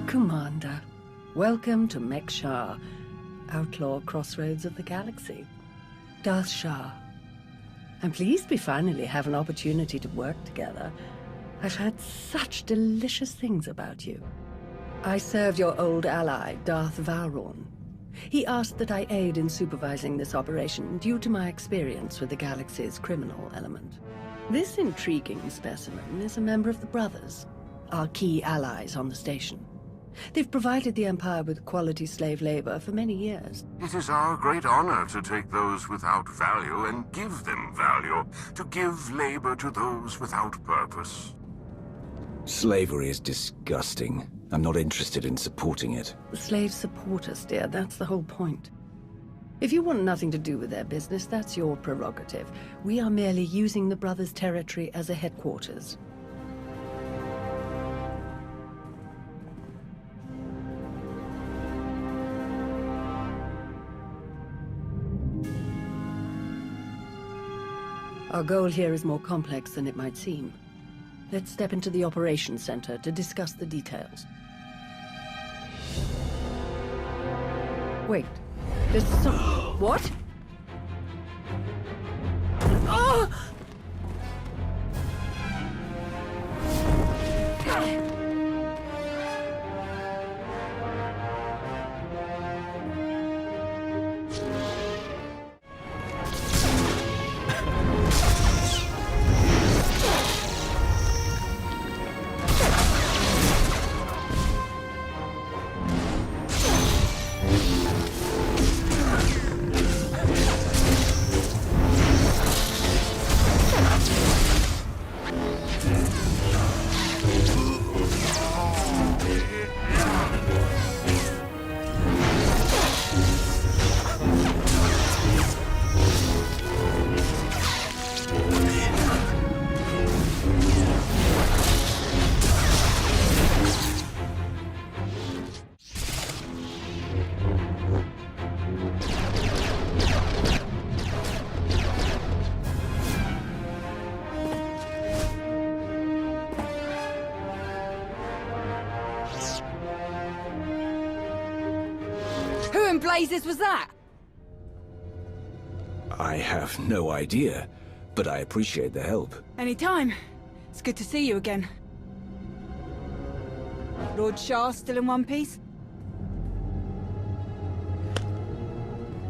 Commander, welcome to Mek-Shar, outlaw crossroads of the galaxy. Darth Shah. I'm pleased we finally have an opportunity to work together. I've heard such delicious things about you. I served your old ally, Darth Vowrawn. He asked that I aid in supervising this operation due to my experience with the galaxy's criminal element. This intriguing specimen is a member of the Brothers, our key allies on the station. They've provided the Empire with quality slave labor for many years. It is our great honor to take those without value and give them value, to give labor to those without purpose. Slavery is disgusting. I'm not interested in supporting it. The slaves support us, dear. That's the whole point. If you want nothing to do with their business, that's your prerogative. We are merely using the Brothers' territory as a headquarters. Our goal here is more complex than it might seem. Let's step into the operations center to discuss the details. Wait, there's some... What? Oh! Who in blazes was that? I have no idea, but I appreciate the help. Anytime. It's good to see you again. Lord Shah still in one piece?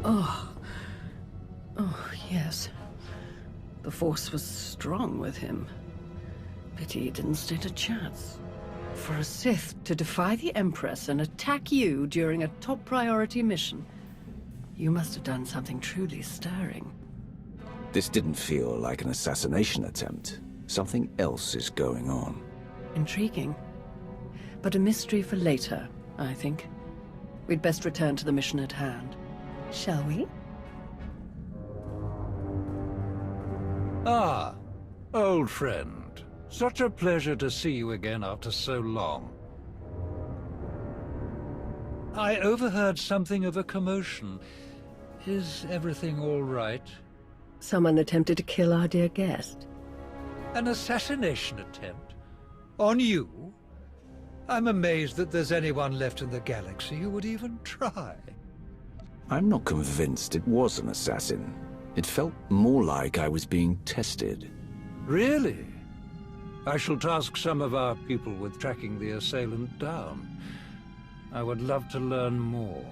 Oh, yes. The Force was strong with him. Pity he didn't stand a chance. For a Sith to defy the Empress and attack you during a top priority mission, you must have done something truly stirring. This didn't feel like an assassination attempt. Something else is going on. Intriguing. But a mystery for later, I think. We'd best return to the mission at hand. Shall we? Ah, old friend. Such a pleasure to see you again after so long. I overheard something of a commotion. Is everything all right? Someone attempted to kill our dear guest. An assassination attempt? On you? I'm amazed that there's anyone left in the galaxy who would even try. I'm not convinced it was an assassin. It felt more like I was being tested. Really? I shall task some of our people with tracking the assailant down. I would love to learn more.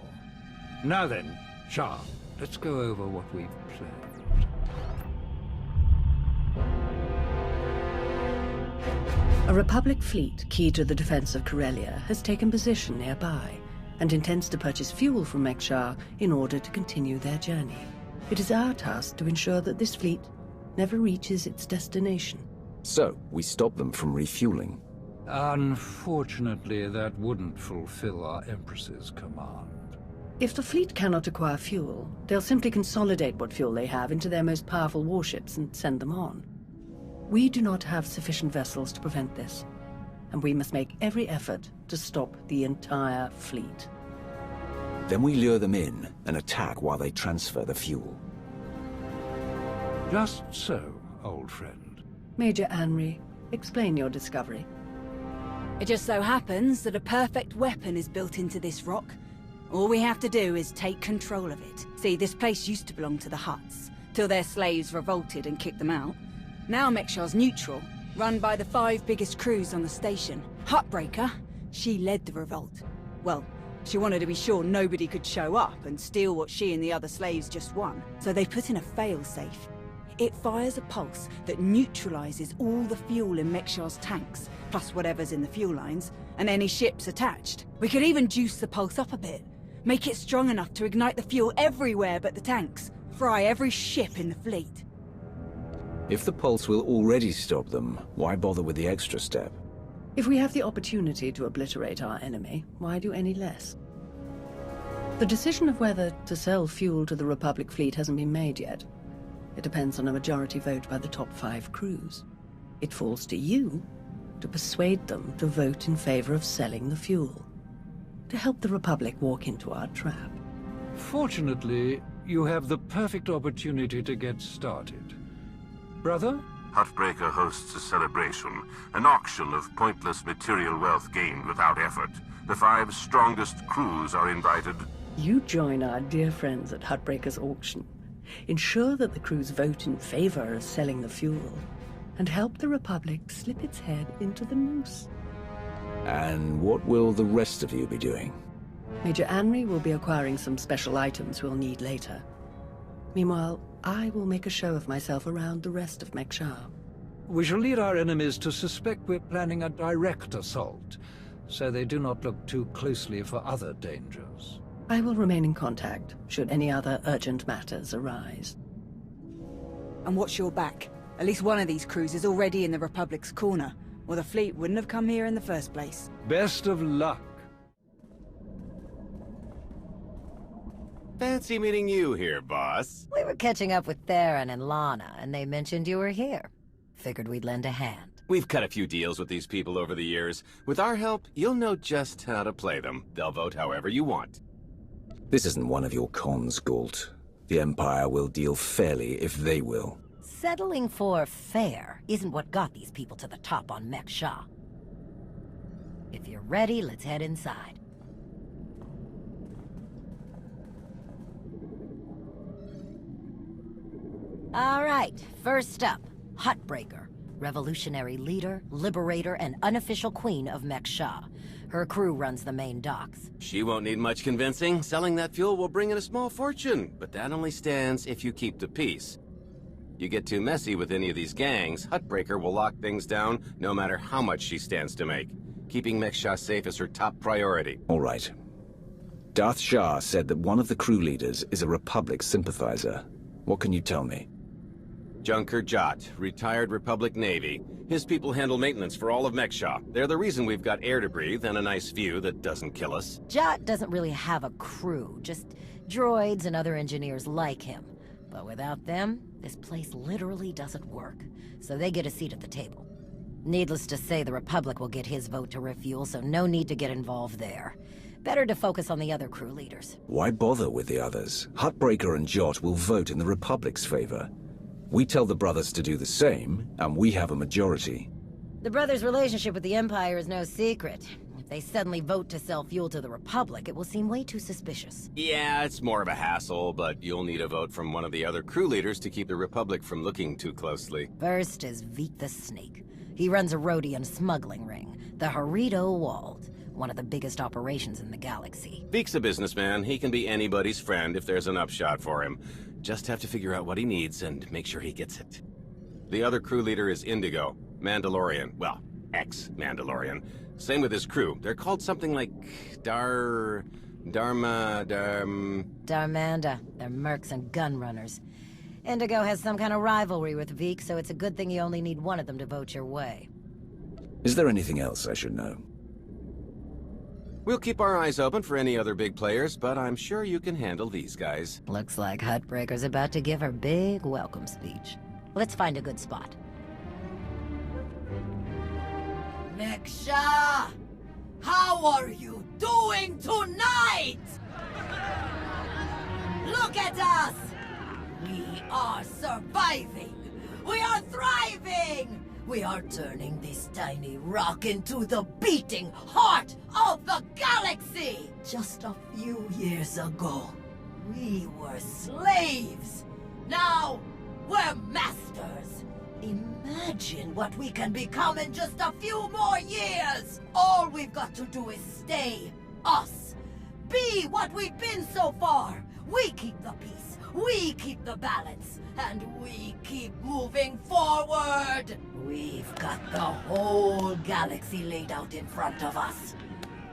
Now then, Shah, let's go over what we've planned. A Republic fleet key to the defense of Corellia has taken position nearby and intends to purchase fuel from Mek-Shar in order to continue their journey. It is our task to ensure that this fleet never reaches its destination. So, we stop them from refueling. Unfortunately, that wouldn't fulfill our Empress's command. If the fleet cannot acquire fuel, they'll simply consolidate what fuel they have into their most powerful warships and send them on. We do not have sufficient vessels to prevent this, and we must make every effort to stop the entire fleet. Then we lure them in and attack while they transfer the fuel. Just so, old friend. Major Anri, explain your discovery. It just so happens that a perfect weapon is built into this rock. All we have to do is take control of it. See, this place used to belong to the Hutts, till their slaves revolted and kicked them out. Now Mekshah's neutral, run by the 5 biggest crews on the station. Huttbreaker, she led the revolt. Well, she wanted to be sure nobody could show up and steal what she and the other slaves just won. So they put in a fail-safe. It fires a pulse that neutralizes all the fuel in Mekshah's tanks, plus whatever's in the fuel lines, and any ships attached. We could even juice the pulse up a bit. Make it strong enough to ignite the fuel everywhere but the tanks. Fry every ship in the fleet. If the pulse will already stop them, why bother with the extra step? If we have the opportunity to obliterate our enemy, why do any less? The decision of whether to sell fuel to the Republic fleet hasn't been made yet. It depends on a majority vote by the top 5 crews. It falls to you to persuade them to vote in favor of selling the fuel, to help the Republic walk into our trap. Fortunately, you have the perfect opportunity to get started. Brother? Huttbreaker hosts a celebration, an auction of pointless material wealth gained without effort. The 5 strongest crews are invited. You join our dear friends at Huttbreaker's auction. Ensure that the crews vote in favor of selling the fuel, and help the Republic slip its head into the noose. And what will the rest of you be doing? Major Anri will be acquiring some special items we'll need later. Meanwhile, I will make a show of myself around the rest of Mek-Sha. We shall lead our enemies to suspect we're planning a direct assault, so they do not look too closely for other dangers. I will remain in contact, should any other urgent matters arise. And watch your back. At least one of these crews is already in the Republic's corner, or the fleet wouldn't have come here in the first place. Best of luck. Fancy meeting you here, boss. We were catching up with Theron and Lana, and they mentioned you were here. Figured we'd lend a hand. We've cut a few deals with these people over the years. With our help, you'll know just how to play them. They'll vote however you want. This isn't one of your cons, Galt. The Empire will deal fairly if they will. Settling for fair isn't what got these people to the top on Mek-Sha. If you're ready, let's head inside. All right, first up, Huttbreaker. Revolutionary leader, liberator, and unofficial queen of Mek-Sha. Her crew runs the main docks. She won't need much convincing. Selling that fuel will bring in a small fortune, but that only stands if you keep the peace. You get too messy with any of these gangs, Huttbreaker will lock things down no matter how much she stands to make. Keeping Mek-Sha safe is her top priority. All right. Darth Shah said that one of the crew leaders is a Republic sympathizer. What can you tell me? Junker Jot, retired Republic Navy. His people handle maintenance for all of Mek-Sha. They're the reason we've got air to breathe and a nice view that doesn't kill us. Jot doesn't really have a crew, just droids and other engineers like him. But without them, this place literally doesn't work. So they get a seat at the table. Needless to say, the Republic will get his vote to refuel, so no need to get involved there. Better to focus on the other crew leaders. Why bother with the others? Huttbreaker and Jot will vote in the Republic's favor. We tell the brothers to do the same, and we have a majority. The brothers' relationship with the Empire is no secret. If they suddenly vote to sell fuel to the Republic, it will seem way too suspicious. Yeah, it's more of a hassle, but you'll need a vote from one of the other crew leaders to keep the Republic from looking too closely. First is Veek the Snake. He runs a Rhodian smuggling ring, the Harrido Wald, one of the biggest operations in the galaxy. Veek's a businessman. He can be anybody's friend if there's an upshot for him. Just have to figure out what he needs and make sure he gets it. The other crew leader is Indigo, Mandalorian. Well, ex-Mandalorian. Same with his crew. They're called something like Darmanda. They're mercs and gun runners. Indigo has some kind of rivalry with Veek, so it's a good thing you only need one of them to vote your way. Is there anything else I should know? We'll keep our eyes open for any other big players, but I'm sure you can handle these guys. Looks like Huttbreaker's about to give her big welcome speech. Let's find a good spot. Mek-Sha! How are you doing tonight? Look at us! We are surviving! We are thriving! We are turning this tiny rock into the beating heart of the galaxy! Just a few years ago, we were slaves. Now, we're masters. Imagine what we can become in just a few more years! All we've got to do is stay us. Be what we've been so far. We keep the peace, we keep the balance, and we keep moving forward. We've got the whole galaxy laid out in front of us.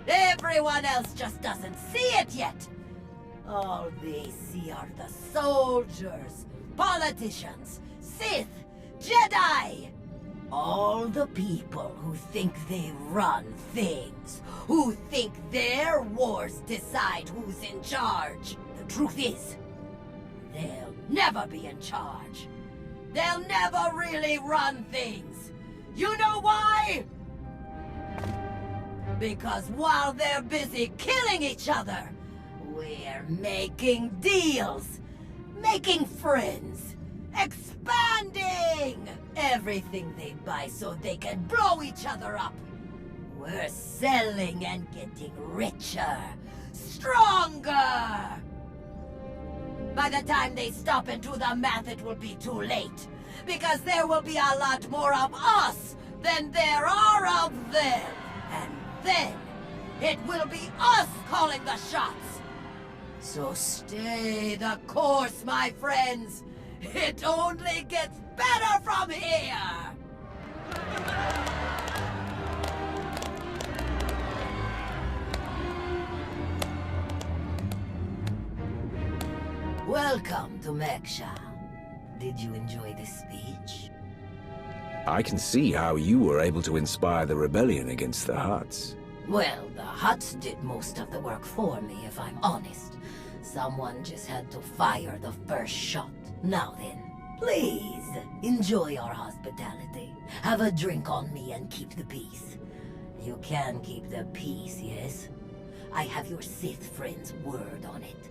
Everyone else just doesn't see it yet. All they see are the soldiers, politicians, Sith, Jedi. All the people who think they run things, who think their wars decide who's in charge. The truth is, they'll never be in charge. They'll never really run things. You know why? Because while they're busy killing each other, we're making deals, making friends, expanding everything they buy so they can blow each other up. We're selling and getting richer, stronger. By the time they stop and do the math, it will be too late. Because there will be a lot more of us than there are of them. And then, it will be us calling the shots. So stay the course, my friends. It only gets better from here. Welcome to Mech-Shar. Did you enjoy this speech? I can see how you were able to inspire the rebellion against the Hutts. Well, the Hutts did most of the work for me, if I'm honest. Someone just had to fire the first shot. Now then, please, enjoy our hospitality. Have a drink on me and keep the peace. You can keep the peace, yes? I have your Sith friend's word on it.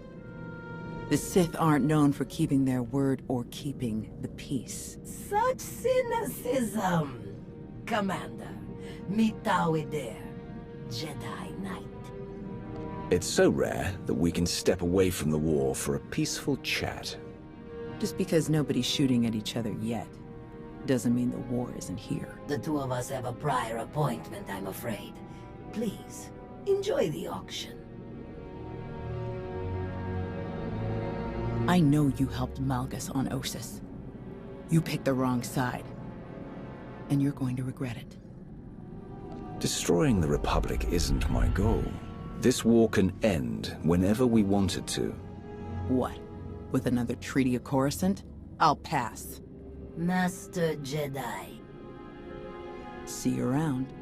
The Sith aren't known for keeping their word or keeping the peace. Such cynicism! Commander, meet Tawider, Jedi Knight. It's so rare that we can step away from the war for a peaceful chat. Just because nobody's shooting at each other yet, doesn't mean the war isn't here. The two of us have a prior appointment, I'm afraid. Please, enjoy the auction. I know you helped Malgus on Ossus. You picked the wrong side. And you're going to regret it. Destroying the Republic isn't my goal. This war can end whenever we want it to. What? With another Treaty of Coruscant? I'll pass. Master Jedi. See you around.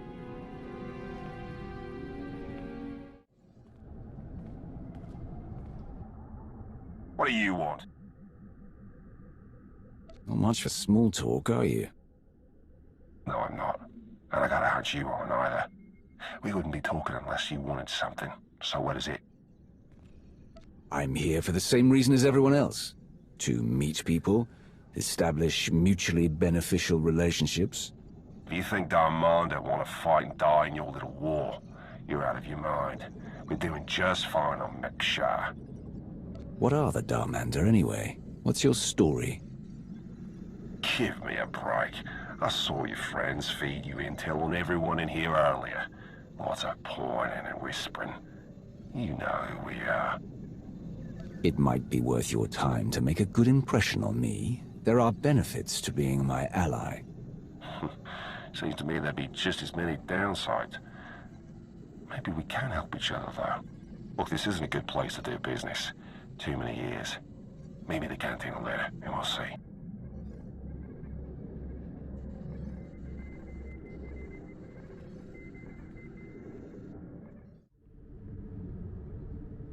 What do you want? Not much for small talk, are you? No, I'm not. And I gotta hunch you aren't either. We wouldn't be talking unless you wanted something. So what is it? I'm here for the same reason as everyone else. To meet people, establish mutually beneficial relationships. If you think Darmanda want to fight and die in your little war, you're out of your mind. We're doing just fine on Mech-Shar. What are the Darmanda, anyway? What's your story? Give me a break. I saw your friends feed you intel on everyone in here earlier. What's a pointing and whispering? You know who we are. It might be worth your time to make a good impression on me. There are benefits to being my ally. Seems to me there'd be just as many downsides. Maybe we can help each other, though. Look, this isn't a good place to do business. Too many years. Maybe the canteen will let it, and we'll see.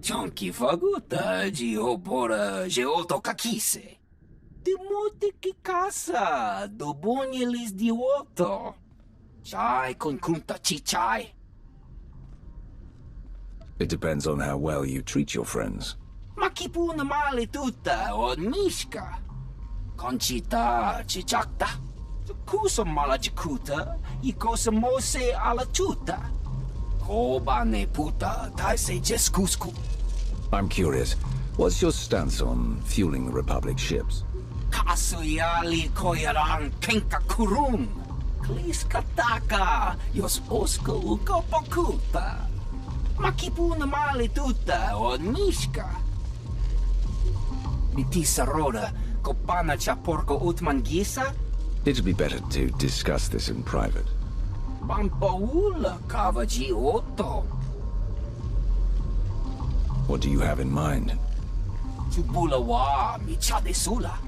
Chonki faguta geopora geotokakise. Demote que caça do bonhelis de otto. Chai con kunta chichai. It depends on how well you treat your friends. Makipuna male tuta od mishka. Conchita chichakta. Kusa mala jakuta, ikosa mose ala tuta. Kobane puta, taise jeskusku. I'm curious. What's your stance on fueling the Republic ships? Kasuyali koyaran kenka kurung. Klis kataka, yos oska uka pakuta. Makipuna mali tuta o nishka. Mitisa roda, kopana chaporko utman gisa? It'd be better to discuss this in private. Pampaula kavaji otto. What do you have in mind? Chubula wa michade sula.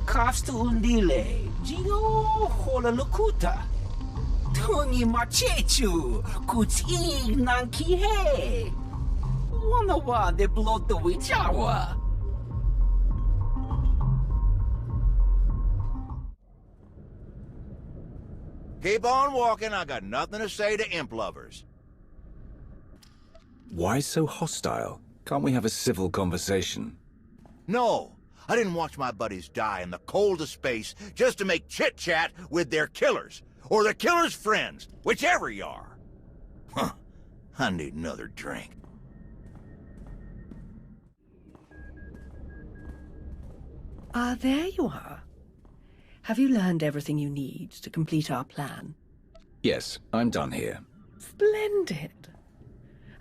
Kafstu undile, jio hola lukuta. Tungi machechu, kuti nanki he. Wana wa de bloto wichawa. Keep on walking, I got nothing to say to imp lovers. Why so hostile? Can't we have a civil conversation? No, I didn't watch my buddies die in the cold of space just to make chit-chat with their killers, or their killers' friends, whichever you are. Huh, I need another drink. Ah, there you are. Have you learned everything you need to complete our plan? Yes, I'm done here. Splendid.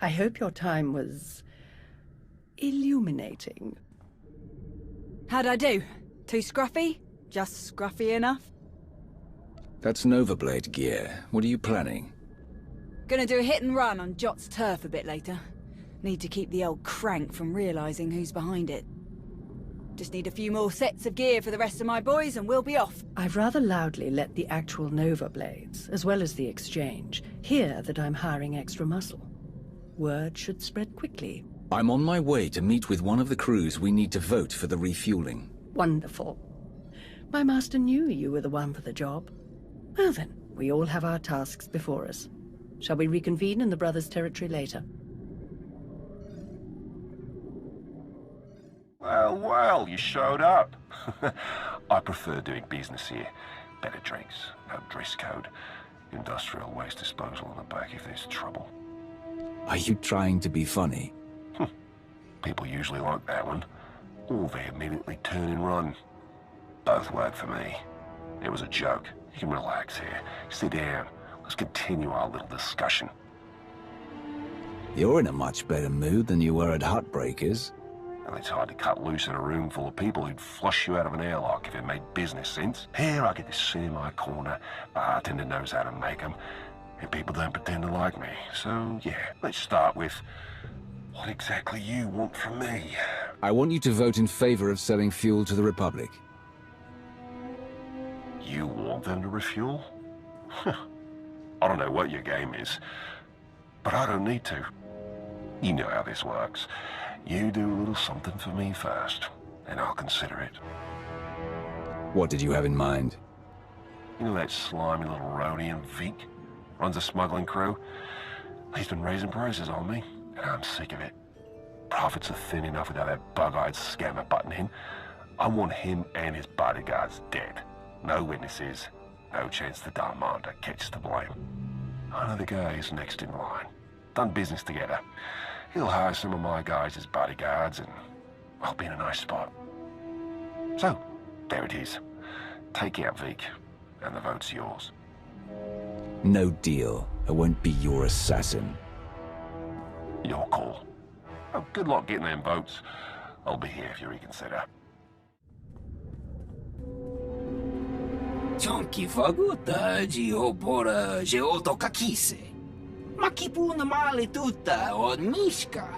I hope your time was illuminating. How'd I do? Too scruffy? Just scruffy enough? That's Novablade gear. What are you planning? Gonna do a hit and run on Jot's turf a bit later. Need to keep the old crank from realizing who's behind it. Just need a few more sets of gear for the rest of my boys and we'll be off. I've rather loudly let the actual Nova Blades, as well as the Exchange, hear that I'm hiring extra muscle. Word should spread quickly. I'm on my way to meet with one of the crews we need to vote for the refueling. Wonderful. My master knew you were the one for the job. Well then, we all have our tasks before us. Shall we reconvene in the Brothers' territory later? Well, well, you showed up. I prefer doing business here. Better drinks, no dress code, industrial waste disposal in the back if there's trouble. Are you trying to be funny? People usually like that one. Or they immediately turn and run. Both work for me. It was a joke. You can relax here. Sit down. Let's continue our little discussion. You're in a much better mood than you were at Hutbreakers. And it's hard to cut loose in a room full of people who'd flush you out of an airlock if it made business sense. Here I get to sit in my corner, bartender knows how to make them, and people don't pretend to like me. So, yeah, let's start with what exactly you want from me. I want you to vote in favor of selling fuel to the Republic. You want them to refuel? I don't know what your game is, but I don't need to. You know how this works. You do a little something for me first, and I'll consider it. What did you have in mind? You know that slimy little Rhodian Vic? Runs a smuggling crew? He's been raising prices on me, and I'm sick of it. Profits are thin enough without that bug-eyed scammer butting in. I want him and his bodyguards dead. No witnesses, no chance the Darmander catches the blame. I know the guy is next in line. Done business together. He'll hire some of my guys as bodyguards, and I'll be in a nice spot. So, there it is. Take out Vic, and the vote's yours. No deal. I won't be your assassin. Your call. Oh, good luck getting them votes. I'll be here if you reconsider. Chonki faguta, giopora, geoto kakise. Makipuna mali tuta o nishka.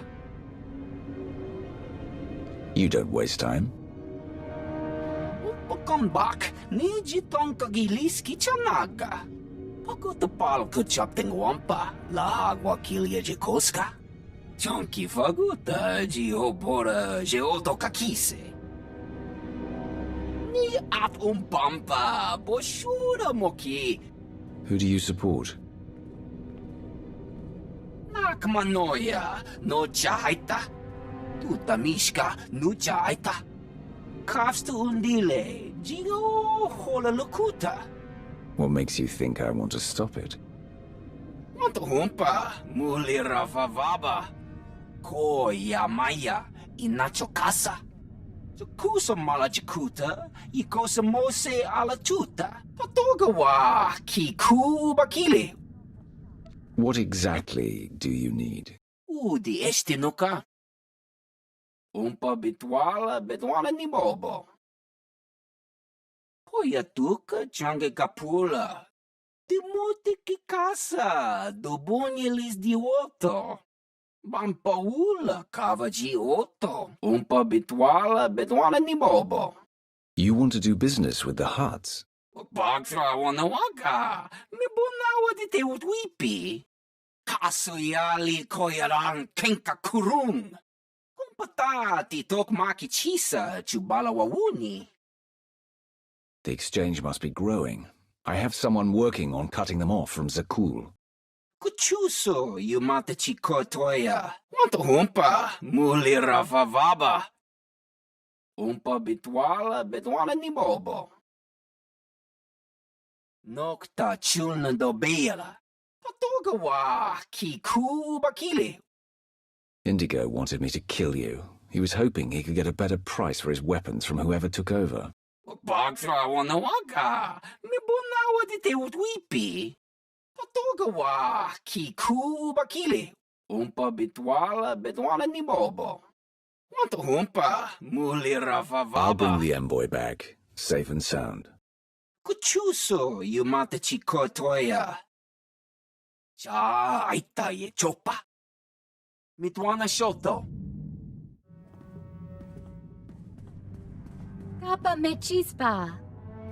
You don't waste time. Come back, niji tonka giliski chanaga. Pakuta pal kuchapting wampa, la agua kilia jikoska. Chonki faguta, giopora, geoto kakise. Ni at umpampa, boshura moki. Who do you support? Nakmanoya, no chaita. Tuta mishka, no chaita. Kafstu undile, jigo hola lukuta. What makes you think I want to stop it? Wanto humpa, muli ravavaba. Ko yamaya, inacho casa. Kusa malajikuta, ikosa mose alatuta. Patogawa, kiku bakili. What exactly do you need? Udi estinuka. Umpa bitwala ni bobo. Poyatuka change kapula. Timuti kikasa, dobunyelis dioto. Bampaula kavaji otto. Umpa bitwala ni bobo. You want to do business with the Hutts? Bagtra wanawaga. Mibunawa di te utwipi. Kasuyali koyaran kenka kurung. Kumpatati tokmaki chisa chubala wawuni. The exchange must be growing. I have someone working on cutting them off from Zakul. Kuchuso yumata chikotoya. Wanto humpa muli ravavaba. Umpa bitwala ni bobo. Nokta chulna dobela. Patogawa kiku bakili. Indigo wanted me to kill you. He was hoping he could get a better price for his weapons from whoever took over. Bagtra wanawaga. Mibunawa di te utwipi. Patogawa kiku bakili. Umpa bitwala ni bobo. Wanto humpa muli ravavaba. I'll bring the envoy back, safe and sound. Kuchuso yumata chikotoya. Cha aita ye chopa. Mitwana shoto. Kappa me chispa.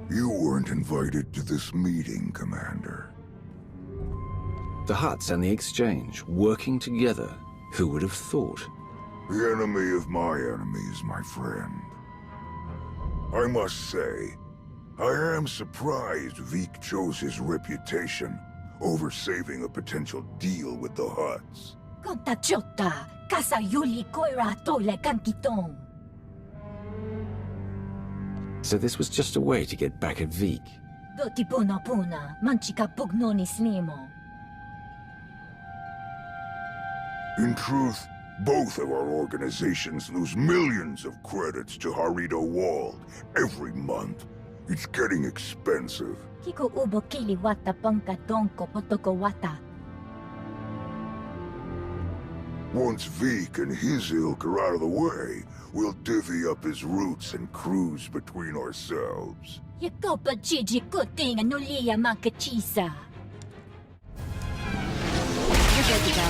You weren't invited to this meeting, Commander. The Hutts and the exchange, working together. Who would have thought? The enemy of my enemy is my friend. I must say, I am surprised Vik chose his reputation over saving a potential deal with the Hutts. Konta chota, kasa yuli koira tole kankitong. So this was just a way to get back at Vik. Doti puna puna, manchika pugnoni snimo. In truth, both of our organizations lose millions of credits to Harrido Wald every month. It's getting expensive. Kiko ubo kili wata panka donko potoko wata. Once Vik and his ilk are out of the way, we'll divvy up his routes and cruise between ourselves. Yakopa Gigi kuting anulia makachisa. You're good to go.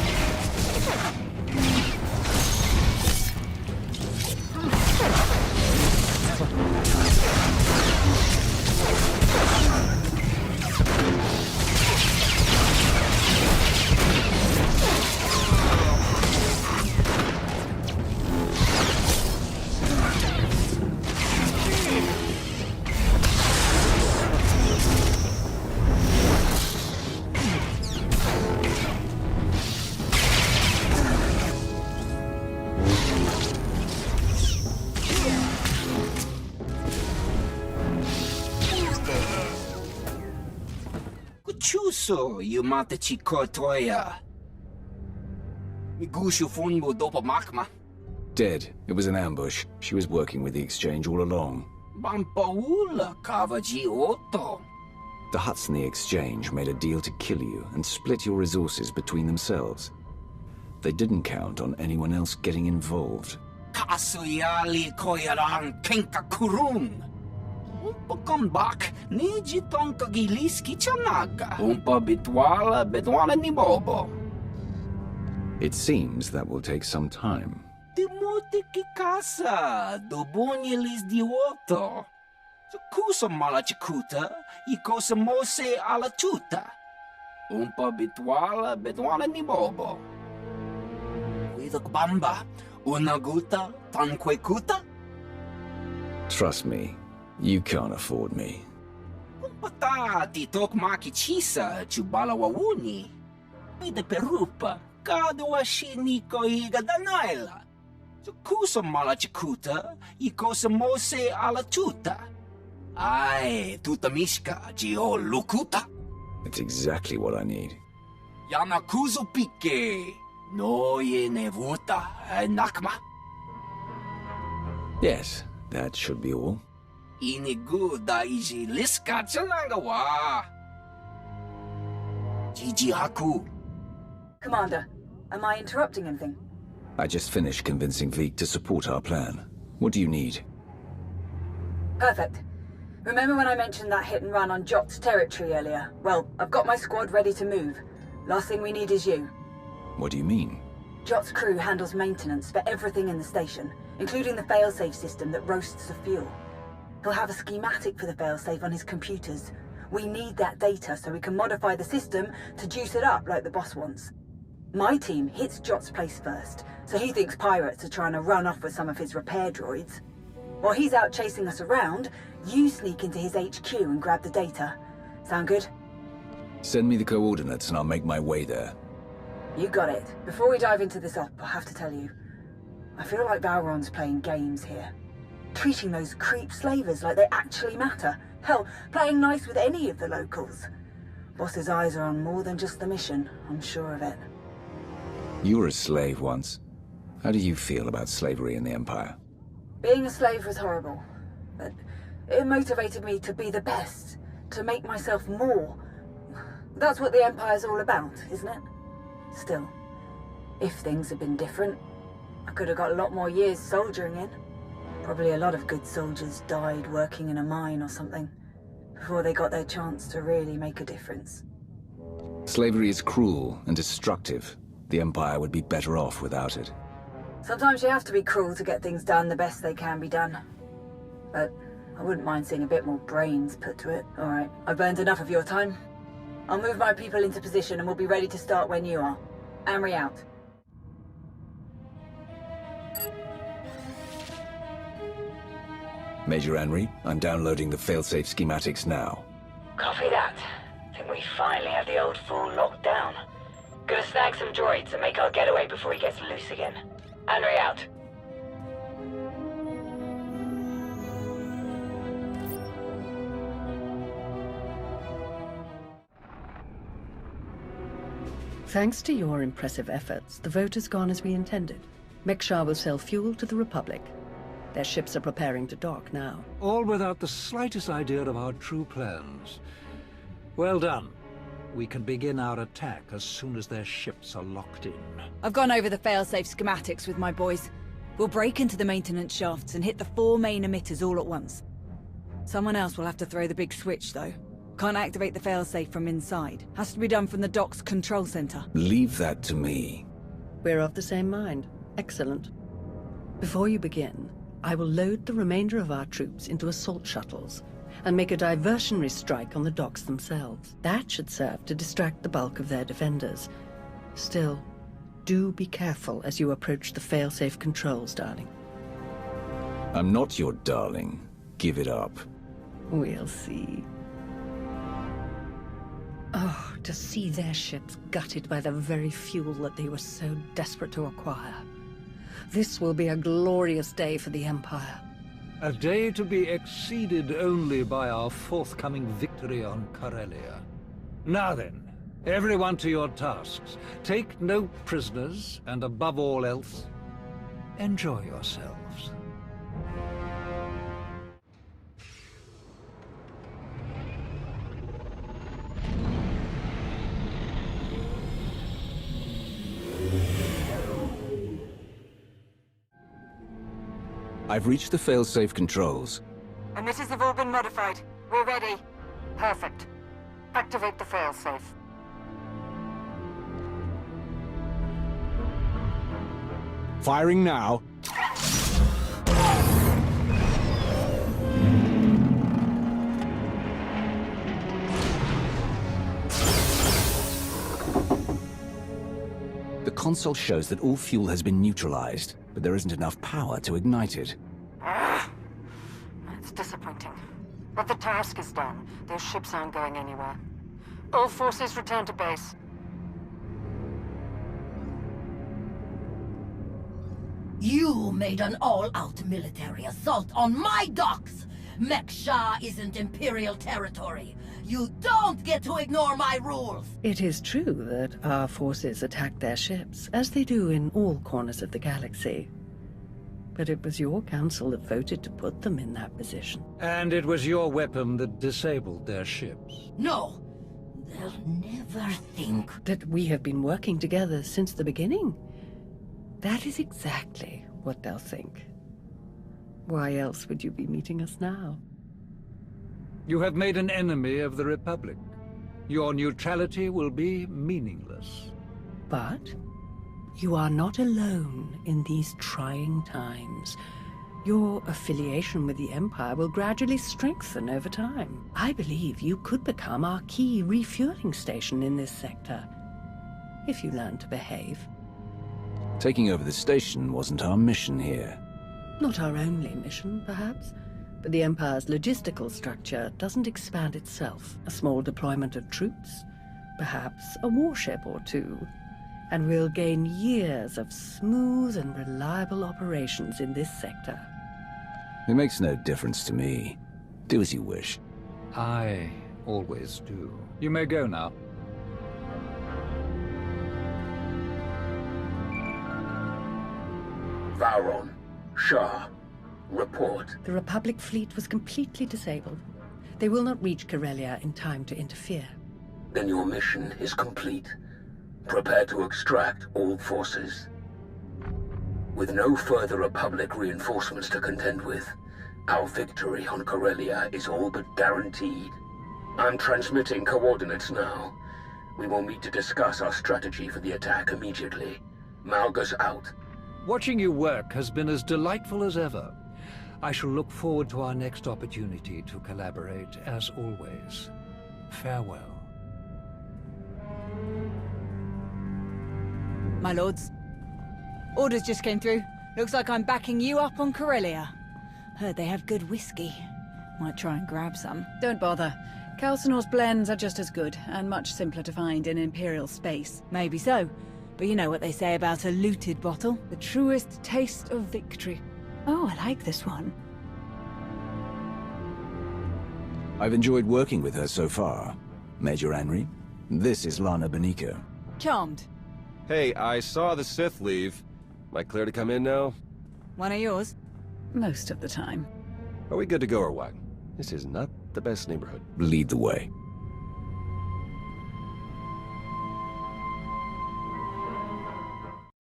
Chuso yumata chikotoya. Migushu funbo dopa makma. Dead. It was an ambush. She was working with the exchange all along. Bampaula kavaji otto. The Hutts and the exchange made a deal to kill you and split your resources between themselves. They didn't count on anyone else getting involved. Kasuyali koyaran kenka kurung. Umpa comeback, niji tonka giliski chanaga. Umpa bitwala ni bobo. It seems that will take some time. Timuti kikasa, dobunyelis dioto. Kusa malachikuta, ikosa mose alatuta. Umpa bitwala ni bobo. Widok bamba, unaguta, tanquekuta. Trust me, you can't afford me. Kumpatati tokmaki chisa chubala wawuni. Ide perupa, kadwa shiniko iga danaila. Kusa malachikuta, ikosa mose alatuta. Ai, tutamishka, Gio Lukuta. It's exactly what I need. Yanakuzo Pike. No Yenevuta, Nakma. Yes, that should be all. Inigu Daiji Liska Chanagawa. Jiji Haku. Commander, am I interrupting anything? I just finished convincing Vik to support our plan. What do you need? Perfect. Remember when I mentioned that hit and run on Jot's territory earlier? Well, I've got my squad ready to move. Last thing we need is you. What do you mean? Jot's crew handles maintenance for everything in the station, including the failsafe system that roasts the fuel. He'll have a schematic for the failsafe on his computers. We need that data so we can modify the system to juice it up like the boss wants. My team hits Jot's place first, so he thinks pirates are trying to run off with some of his repair droids. While he's out chasing us around, you sneak into his HQ and grab the data. Sound good? Send me the coordinates and I'll make my way there. You got it. Before we dive into this op, I have to tell you, I feel like Valron's playing games here. Treating those creep slavers like they actually matter. Hell, playing nice with any of the locals. Boss's eyes are on more than just the mission, I'm sure of it. You were a slave once. How do you feel about slavery in the Empire? Being a slave was horrible, but it motivated me to be the best, to make myself more. That's what the Empire's all about, isn't it? Still, if things had been different, I could have got a lot more years soldiering in. Probably a lot of good soldiers died working in a mine or something, before they got their chance to really make a difference. Slavery is cruel and destructive. The Empire would be better off without it. Sometimes you have to be cruel to get things done the best they can be done. But I wouldn't mind seeing a bit more brains put to it. Alright, I've burned enough of your time. I'll move my people into position and we'll be ready to start when you are. Amory out. Major Henry, I'm downloading the failsafe schematics now. Copy that. Think we finally have the old fool locked down. Gonna snag some droids and make our getaway before he gets loose again. Henry out. Thanks to your impressive efforts, the vote has gone as we intended. Mek-Sha will sell fuel to the Republic. Their ships are preparing to dock now. All without the slightest idea of our true plans. Well done. We can begin our attack as soon as their ships are locked in. I've gone over the failsafe schematics with my boys. We'll break into the maintenance shafts and hit the 4 main emitters all at once. Someone else will have to throw the big switch, though. Can't activate the failsafe from inside. Has to be done from the dock's control center. Leave that to me. We're of the same mind. Excellent. Before you begin, I will load the remainder of our troops into assault shuttles and make a diversionary strike on the docks themselves. That should serve to distract the bulk of their defenders. Still, do be careful as you approach the failsafe controls, darling. I'm not your darling. Give it up. We'll see. Oh, to see their ships gutted by the very fuel that they were so desperate to acquire. This will be a glorious day for the Empire. A day to be exceeded only by our forthcoming victory on Corellia. Now then, everyone to your tasks. Take no prisoners, and above all else, enjoy yourselves. I've reached the failsafe controls. Emitters have all been modified. We're ready. Perfect. Activate the failsafe. Firing now. The console shows that all fuel has been neutralized, but there isn't enough power to ignite it. It's disappointing. But the task is done. Those ships aren't going anywhere. All forces return to base. You made an all-out military assault on my docks! Mek-Sha isn't Imperial territory. You don't get to ignore my rules! It is true that our forces attacked their ships, as they do in all corners of the galaxy. But it was your council that voted to put them in that position. And it was your weapon that disabled their ships. No! They'll never think that we have been working together since the beginning. That is exactly what they'll think. Why else would you be meeting us now? You have made an enemy of the Republic. Your neutrality will be meaningless. But you are not alone in these trying times. Your affiliation with the Empire will gradually strengthen over time. I believe you could become our key refueling station in this sector, if you learn to behave. Taking over the station wasn't our mission here. Not our only mission, perhaps. But the Empire's logistical structure doesn't expand itself. A small deployment of troops, perhaps a warship or two, and we'll gain years of smooth and reliable operations in this sector. It makes no difference to me. Do as you wish. I always do. You may go now. Vowron, Shah, report. The Republic fleet was completely disabled. They will not reach Corellia in time to interfere. Then your mission is complete. Prepare to extract all forces. With no further Republic reinforcements to contend with, our victory on Corellia is all but guaranteed. I'm transmitting coordinates now. We will meet to discuss our strategy for the attack immediately. Malgus out. Watching you work has been as delightful as ever. I shall look forward to our next opportunity to collaborate, as always. Farewell. My lords, orders just came through. Looks like I'm backing you up on Corellia. Heard they have good whiskey. Might try and grab some. Don't bother. Calcinor's blends are just as good, and much simpler to find in Imperial space. Maybe so, but you know what they say about a looted bottle? The truest taste of victory. Oh, I like this one. I've enjoyed working with her so far. Major Henry, this is Lana Beniko. Charmed. Hey, I saw the Sith leave. Am I clear to come in now? One of yours? Most of the time. Are we good to go or what? This is not the best neighborhood. Lead the way.